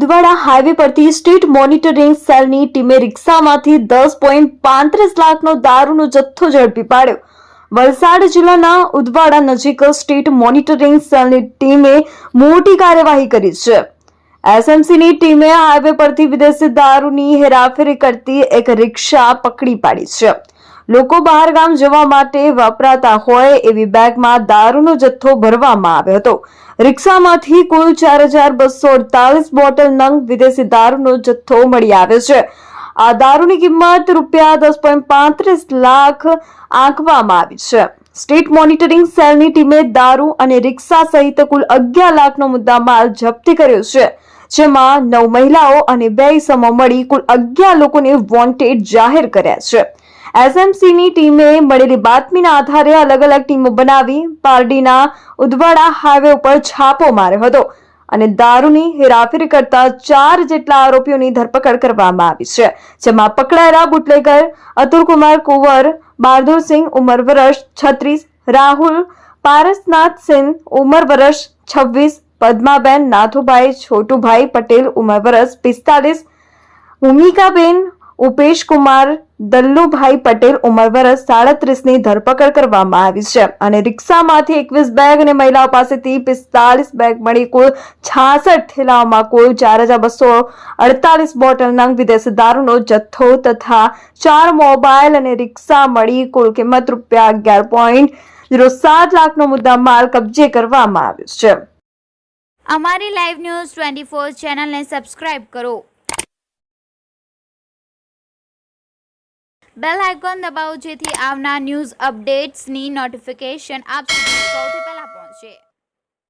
Udvada highway પરથી street monitoring સેલની ટીમે રિક્ષામાંથી 10.35 લાખનો દારૂનો જથ્થો ઝડપી પાડ્યો. વલસાડ જિલ્લાના ઉદવાડા નજીક સ્ટ્રીટ મોનિટરિંગ સેલની ટીમે મોટી કાર્યવાહી કરી છે. એસએમસીની ટીમે હાઈવે પરથી વિદેશી દારૂની હેરાફેરી કરતી એક રિક્ષા પકડી પાડી છે. લોકો બહાર ગામ જવા માટે વપરાતા હોય એવી બેગમાં દારૂનો જથ્થો ભરવામાં આવ્યો હતો. રિક્ષામાંથી કુલ 4,248 બોટલ નંગ વિદેશી દારૂનો જથ્થો મળી આવ્યો છે. આ દારૂની કિંમત ₹10.35 લાખ આંકવામાં આવી છે. સ્ટેટ મોનિટરિંગ સેલની ટીમે દારૂ અને રિક્ષા સહિત કુલ 11 લાખનો મુદ્દામાલ જપ્ત કર્યો છે, જેમાં 9 મહિલાઓ અને 2 ઇસમો મળી કુલ 11 લોકોને વોન્ટેડ જાહેર કર્યા છે. એસએમસીની ટીમે મળેલી બાતમીના આધારે અલગ અલગ ટીમો બનાવી પારડીના ઉદવાડા હાઈવે ઉપર છાપો માર્યો હતો અને દારૂની હેરાફેરી કરતા 4 જેટલા આરોપીઓની ધરપકડ કરવામાં આવી છે, જેમાં પકડાયેલા બુટલેગર અતુલકુમાર કુંવર, બહાદુરસિંહ ઉંમર વર્ષ 36, રાહુલ પારસનાથ સિંહ ઉંમર વર્ષ 26, પદ્માબેન નાથુભાઈ છોટુભાઈ પટેલ ઉંમર વર્ષ 45, ભૂમિકાબેન ઉપેશકુમાર દલ્લુભાઈ પટેલ ઉંમર વર્ષ 37ની ધરપકડ કરવામાં આવી છે અને રિક્ષામાંથી 21 બેગ અને મહિલાઓ પાસેથી 45 બેગ મળી કુલ 66 થેલાઓમાં કુલ 4,248 બોટલ નંગ વિદેશી દારૂનો જથ્થો તથા 4 મોબાઈલ અને રિક્ષા મળી કુલ કિંમત ₹11.07 લાખનો મુદ્દા માલ કબજે કરવામાં આવ્યો છે. અમારી લાઈવ ન્યૂઝ 24 ચેનલને સબસ્ક્રાઇબ કરો. બેલ આઇકોન દબાવો જેથી આવનાર ન્યૂઝ અપડેટ્સની નોટિફિકેશન આપ સુધી સૌથી પહેલા પહોંચે.